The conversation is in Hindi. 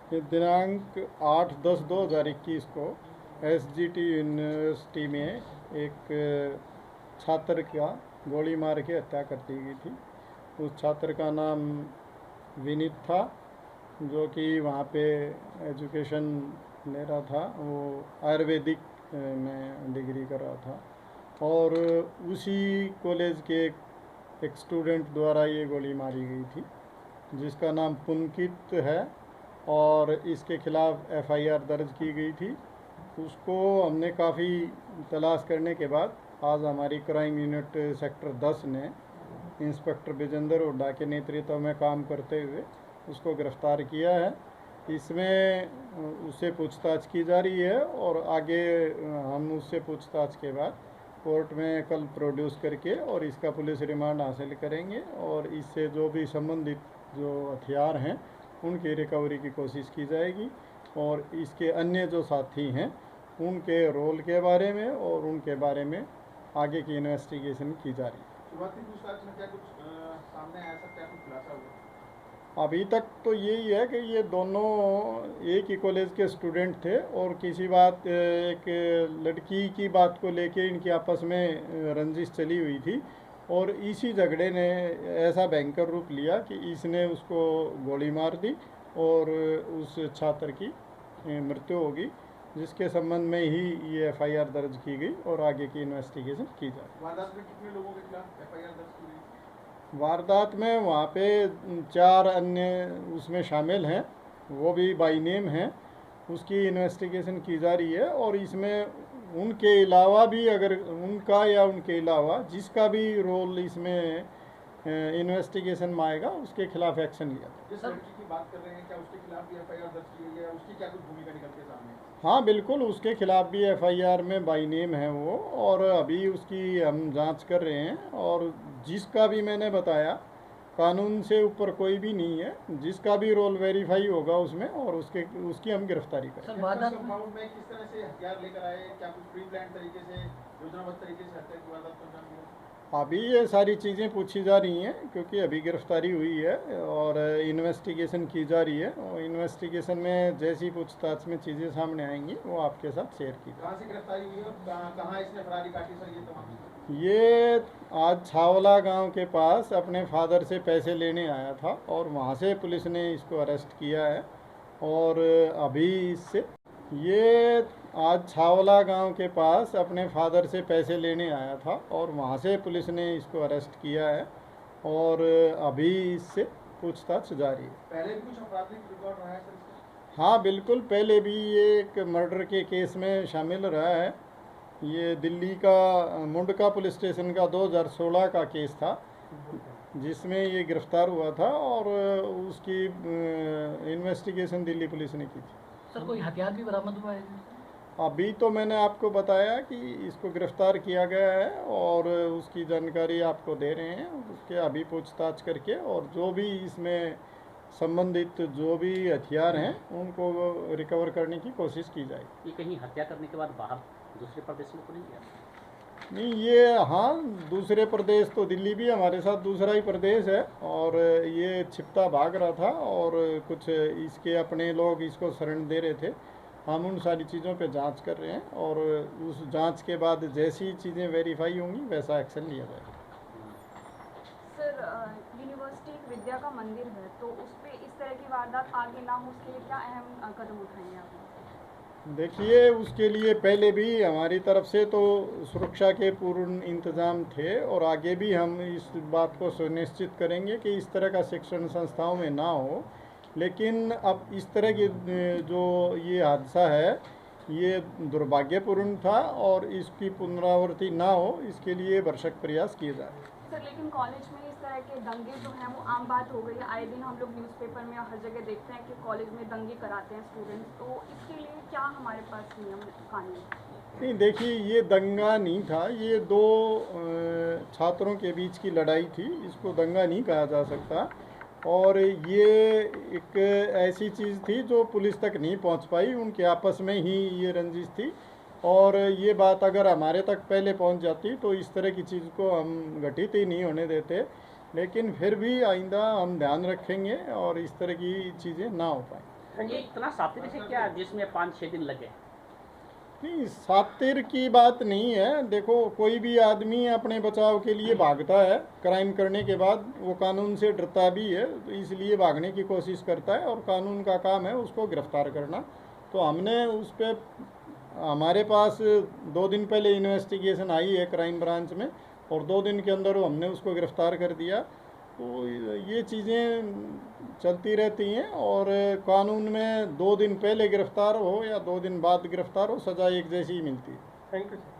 ये दिनांक 8/10/2021 को SGT यूनिवर्सिटी में एक छात्र का गोली मार के हत्या कर दी गई थी। उस छात्र का नाम विनीत था, जो कि वहाँ पे एजुकेशन ले रहा था। वो आयुर्वेदिक में डिग्री कर रहा था और उसी कॉलेज के एक स्टूडेंट द्वारा ये गोली मारी गई थी, जिसका नाम पुनकित है और इसके खिलाफ़ FIR दर्ज की गई थी। उसको हमने काफ़ी तलाश करने के बाद आज हमारी क्राइम यूनिट सेक्टर 10 ने इंस्पेक्टर विजेंद्र हुड्डा के नेतृत्व में काम करते हुए उसको गिरफ़्तार किया है। इसमें उससे पूछताछ की जा रही है और आगे हम उससे पूछताछ के बाद कोर्ट में कल प्रोड्यूस करके और इसका पुलिस रिमांड हासिल करेंगे और इससे जो भी संबंधित जो हथियार हैं उनकी रिकवरी की कोशिश की जाएगी और इसके अन्य जो साथी हैं उनके रोल के बारे में और उनके बारे में आगे की इन्वेस्टिगेशन की जा रही है। शुरुआती पूछताछ में क्या कुछ सामने आया, सब क्या कुछ खुलासा हुआ? अभी तक तो यही है कि ये दोनों एक ही कॉलेज के स्टूडेंट थे और किसी बात एक लड़की की बात को लेके इनकी आपस में रंजिश चली हुई थी और इसी झगड़े ने ऐसा भयंकर रूप लिया कि इसने उसको गोली मार दी और उस छात्र की मृत्यु होगी, जिसके संबंध में ही ये FIR दर्ज की गई और आगे की इन्वेस्टिगेशन की जाए। वारदात में कितने लोगों के खिलाफ FIR दर्ज की गई? वारदात में वहाँ पे 4 अन्य उसमें शामिल हैं, वो भी बाई नेम हैं। उसकी इन्वेस्टिगेशन की जा रही है और इसमें उनके अलावा भी, अगर उनका या उनके अलावा जिसका भी रोल इसमें इन्वेस्टिगेशन में आएगा उसके खिलाफ एक्शन लिया जाएगा। जिस लड़की की बात कर रहे हैं, क्या उसके खिलाफ भी FIR दर्ज की गई है? उसकी क्या कुछ भूमिका निकलती है सामने? हाँ बिल्कुल, उसके खिलाफ भी FIR में बाई नेम है वो और अभी उसकी हम जांच कर रहे हैं और जिसका भी मैंने बताया कानून से ऊपर कोई भी नहीं है, जिसका भी रोल वेरीफाई होगा उसमें और उसकी हम गिरफ्तारी करेंगे। सर, वारदात कंपाउंड में किस तरह से हथियार लेकर आए? क्या कुछ प्री प्लान तरीके से, योजनाबद्ध तरीके से हत्या की वारदात को अंजाम दिया? अभी ये सारी चीज़ें पूछी जा रही हैं क्योंकि अभी गिरफ्तारी हुई है और इन्वेस्टिगेशन की जा रही है और इन्वेस्टिगेशन में जैसी पूछताछ में चीज़ें सामने आएंगी वो आपके साथ शेयर की। कहाँ से गिरफ्तारी हुई और कहाँ इसने फरारी काटी सर? ये तमाम ये आज छावला गांव के पास अपने फादर से पैसे लेने आया था और वहाँ से पुलिस ने इसको अरेस्ट किया है और अभी इससे ये आज छावला गांव के पास अपने फादर से पैसे लेने आया था और वहाँ से पुलिस ने इसको अरेस्ट किया है और अभी इससे पूछताछ जारी है। पहले भी कुछ आपराधिक रिकॉर्ड रहा है सर इसका? हाँ बिल्कुल, पहले भी ये एक मर्डर के केस में शामिल रहा है। ये दिल्ली का मुंडका पुलिस स्टेशन का 2016 का केस था जिसमें ये गिरफ्तार हुआ था और उसकी इन्वेस्टिगेशन दिल्ली पुलिस ने की थी। सर, कोई हथियार भी बरामद हुआ है? अभी तो मैंने आपको बताया कि इसको गिरफ्तार किया गया है और उसकी जानकारी आपको दे रहे हैं। उसके अभी पूछताछ करके और जो भी इसमें संबंधित जो भी हथियार हैं उनको रिकवर करने की कोशिश की जाएगी। ये कहीं हत्या करने के बाद बाहर दूसरे प्रदेश में तो नहीं गया? नहीं, ये हाँ, दूसरे प्रदेश तो दिल्ली भी हमारे साथ दूसरा ही प्रदेश है और ये छिपता भाग रहा था और कुछ इसके अपने लोग इसको शरण दे रहे थे। हम उन सारी चीज़ों पे जांच कर रहे हैं और उस जांच के बाद जैसी चीज़ें वेरीफाई होंगी वैसा एक्शन लिया जाएगा। सर, यूनिवर्सिटी एक विद्या का मंदिर है, तो उस पर इस तरह की वारदात आगे ना हो उसके लिए क्या अहम कदम उठाएंगे आप? देखिए, उसके लिए पहले भी हमारी तरफ से तो सुरक्षा के पूर्ण इंतज़ाम थे और आगे भी हम इस बात को सुनिश्चित करेंगे कि इस तरह का शिक्षण संस्थाओं में ना हो। लेकिन अब इस तरह की जो ये हादसा है ये दुर्भाग्यपूर्ण था और इसकी पुनरावृत्ति ना हो इसके लिए भरसक प्रयास किए जा रहे हैं। सर, लेकिन कॉलेज में इस तरह के दंगे जो हैं वो आम बात हो गई है। आए दिन हम लोग न्यूज़पेपर में हर जगह देखते हैं कि कॉलेज में दंगे कराते हैं स्टूडेंट्स, तो इसके लिए क्या हमारे पास नियम कानून? नहीं, देखिए, ये दंगा नहीं था, ये दो छात्रों के बीच की लड़ाई थी, इसको दंगा नहीं कहा जा सकता और ये एक ऐसी चीज़ थी जो पुलिस तक नहीं पहुंच पाई, उनके आपस में ही ये रंजिश थी और ये बात अगर हमारे तक पहले पहुंच जाती तो इस तरह की चीज़ को हम घटित ही नहीं होने देते। लेकिन फिर भी आइंदा हम ध्यान रखेंगे और इस तरह की चीज़ें ना हो पाएँ। ये इतना सातिर से क्या जिसमें 5-6 दिन लगे? नहीं, सातिर की बात नहीं है। देखो, कोई भी आदमी अपने बचाव के लिए भागता है, क्राइम करने के बाद वो कानून से डरता भी है, तो इसलिए भागने की कोशिश करता है, और कानून का काम है उसको गिरफ्तार करना। तो हमने उस पर, हमारे पास 2 दिन पहले इन्वेस्टिगेशन आई है क्राइम ब्रांच में, और 2 दिन के अंदर हमने उसको गिरफ्तार कर दिया। तो ये चीज़ें चलती रहती हैं, और कानून में 2 दिन पहले गिरफ्तार हो या 2 दिन बाद गिरफ्तार हो, सज़ा एक जैसी ही मिलती है। Thank you sir.